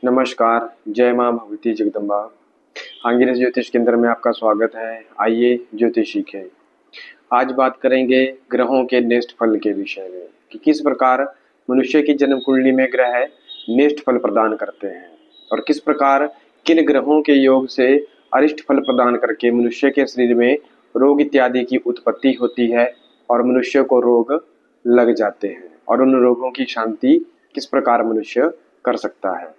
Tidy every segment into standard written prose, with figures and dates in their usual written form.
नमस्कार, जय माँ भगवती जगदम्बा। आंगिरस ज्योतिष केंद्र में आपका स्वागत है। आइए ज्योतिष सीखें। आज बात करेंगे ग्रहों के नेष्ट फल के विषय में कि किस प्रकार मनुष्य की जन्म कुंडली में ग्रह नेष्ट फल प्रदान करते हैं और किस प्रकार किन ग्रहों के योग से अरिष्ट फल प्रदान करके मनुष्य के शरीर में रोग इत्यादि की उत्पत्ति होती है और मनुष्य को रोग लग जाते हैं और उन रोगों की शांति किस प्रकार मनुष्य कर सकता है।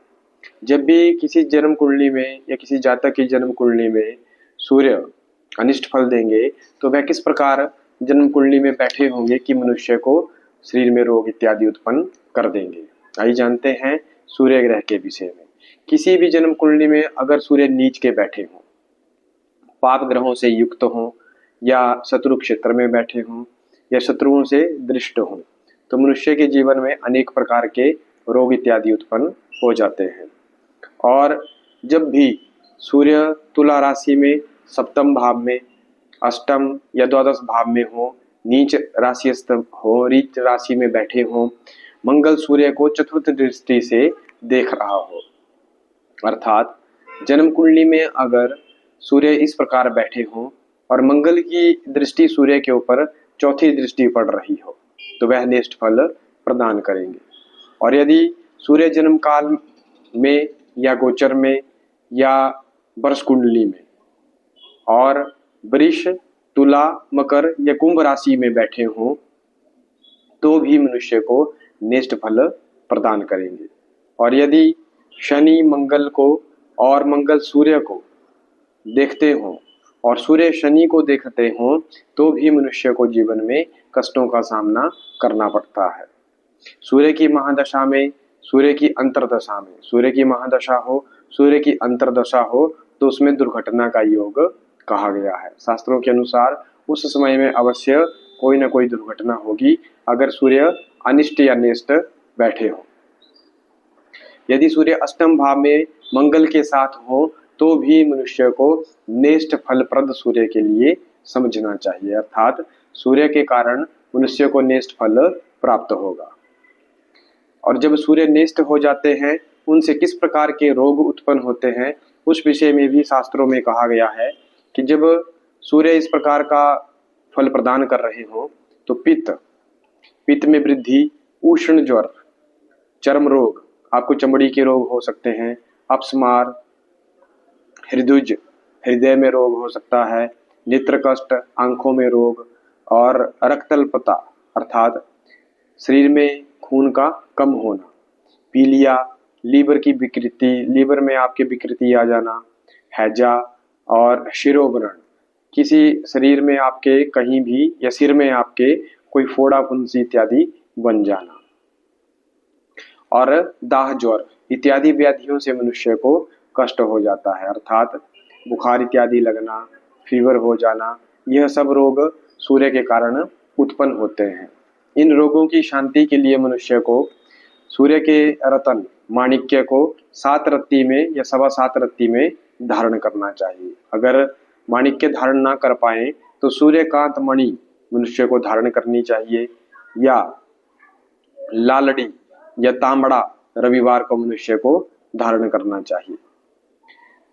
जब भी किसी जन्म कुंडली में या किसी जातक की जन्म कुंडली में सूर्य अनिष्ट फल देंगे तो वह किस प्रकार जन्म कुंडली में बैठे होंगे कि मनुष्य को शरीर में रोग इत्यादि उत्पन्न कर देंगे। आइए जानते हैं सूर्य ग्रह के विषय में। किसी भी जन्म कुंडली में अगर सूर्य नीच के बैठे हों, पाप ग्रहों से युक्त हों या शत्रु क्षेत्र में बैठे हों या शत्रुओं से दृष्ट हों तो मनुष्य के जीवन में अनेक प्रकार के रोग इत्यादि उत्पन्न हो जाते हैं। और जब भी सूर्य तुला राशि में सप्तम भाव में, अष्टम या द्वादश भाव में हो, नीच राशिस्थ हो, नीच राशि में बैठे हो, मंगल सूर्य को चतुर्थ दृष्टि से देख रहा हो, अर्थात जन्म कुंडली में अगर सूर्य इस प्रकार बैठे हो और मंगल की दृष्टि सूर्य के ऊपर चौथी दृष्टि पड़ रही हो तो वह नेष्ट फल प्रदान करेंगे। और यदि सूर्य जन्म काल में या गोचर में या वर्ष कुंडली में और वृष, तुला, मकर या कुंभ राशि में बैठे हों तो भी मनुष्य को नेष्ट फल प्रदान करेंगे। और यदि शनि मंगल को और मंगल सूर्य को देखते हों और सूर्य शनि को देखते हों तो भी मनुष्य को जीवन में कष्टों का सामना करना पड़ता है। सूर्य की महादशा में, सूर्य की अंतरदशा में, सूर्य की महादशा हो, सूर्य की अंतरदशा हो तो उसमें दुर्घटना का योग कहा गया है। शास्त्रों के अनुसार उस समय में अवश्य कोई ना कोई दुर्घटना होगी अगर सूर्य अनिष्ट या नेष्ट बैठे हो। यदि सूर्य अष्टम भाव में मंगल के साथ हो तो भी मनुष्य को नेष्ट फलप्रद सूर्य के लिए समझना चाहिए, अर्थात सूर्य के कारण मनुष्य को नेष्ट फल प्राप्त होगा। और जब सूर्य नेष्ट हो जाते हैं उनसे किस प्रकार के रोग उत्पन्न होते हैं उस विषय में भी शास्त्रों में कहा गया है कि जब सूर्य इस प्रकार का फल प्रदान कर रहे हो तो पित्त में वृद्धि, उष्ण ज्वर, चर्म रोग, आपको चमड़ी के रोग हो सकते हैं, अपस्मार, हृदुज, हृदय में रोग हो सकता है, नेत्र कष्ट, आंखों में रोग और रक्तल्पता अर्थात शरीर में खून का कम होना, पीलिया, लीवर की विकृति, लीवर में आपके विकृति आ जाना, हैजा और शिरोव्रण, किसी शरीर में आपके कहीं भी या सिर में आपके कोई फोड़ा फुंसी इत्यादि बन जाना और दाह ज्वर इत्यादि व्याधियों से मनुष्य को कष्ट हो जाता है, अर्थात बुखार इत्यादि लगना, फीवर हो जाना, यह सब रोग सूर्य के कारण उत्पन्न होते हैं। इन रोगों की शांति के लिए मनुष्य को सूर्य के रतन माणिक्य को 7 रत्ती में या 7.25 रत्ती में धारण करना चाहिए। अगर माणिक्य धारण ना कर पाए तो सूर्यकांत मणि मनुष्य को धारण करनी चाहिए या लालड़ी या तांबड़ा रविवार को मनुष्य को धारण करना चाहिए।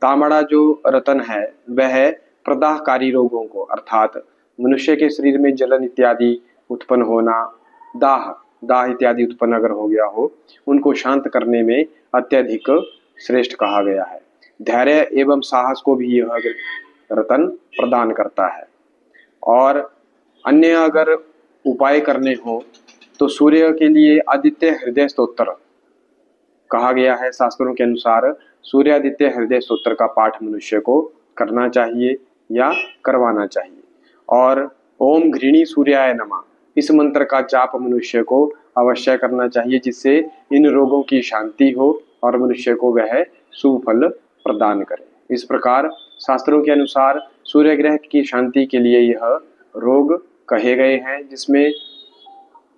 तांबड़ा जो रतन है वह प्रदाहकारी रोगों को अर्थात मनुष्य के शरीर में जलन इत्यादि उत्पन्न होना, दाह इत्यादि उत्पन्न अगर हो गया हो उनको शांत करने में अत्यधिक श्रेष्ठ कहा गया है। धैर्य एवं साहस को भी यह रतन प्रदान करता है। और अन्य अगर उपाय करने हो तो सूर्य के लिए आदित्य हृदय स्तोत्र कहा गया है। शास्त्रों के अनुसार सूर्यादित्य हृदय स्तोत्र का पाठ मनुष्य को करना चाहिए या करवाना चाहिए। और ओम घृणी सूर्याय नमः इस मंत्र का जाप मनुष्य को अवश्य करना चाहिए जिससे इन रोगों की शांति हो और मनुष्य को वह शुभ फल प्रदान करे। इस प्रकार शास्त्रों के अनुसार सूर्य ग्रह की शांति के लिए यह रोग कहे गए हैं जिसमें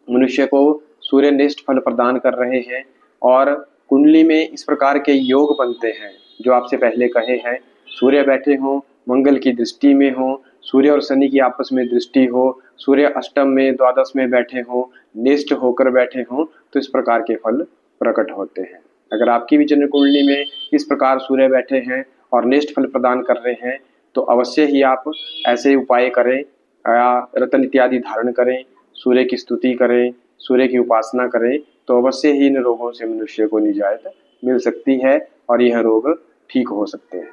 मनुष्य को सूर्य नेष्ट फल प्रदान कर रहे हैं। और कुंडली में इस प्रकार के योग बनते हैं जो आपसे पहले कहे हैं, सूर्य बैठे हों, मंगल की दृष्टि में हो, सूर्य और शनि की आपस में दृष्टि हो, सूर्य अष्टम में द्वादश में बैठे हों, नेष्ट होकर बैठे हों तो इस प्रकार के फल प्रकट होते हैं। अगर आपकी भी जन्म कुंडली में इस प्रकार सूर्य बैठे हैं और नेष्ट फल प्रदान कर रहे हैं तो अवश्य ही आप ऐसे उपाय करें या रतन इत्यादि धारण करें, सूर्य की स्तुति करें, सूर्य की उपासना करें, तो अवश्य ही इन रोगों से मनुष्य को निजात मिल सकती है और यह रोग ठीक हो सकते हैं।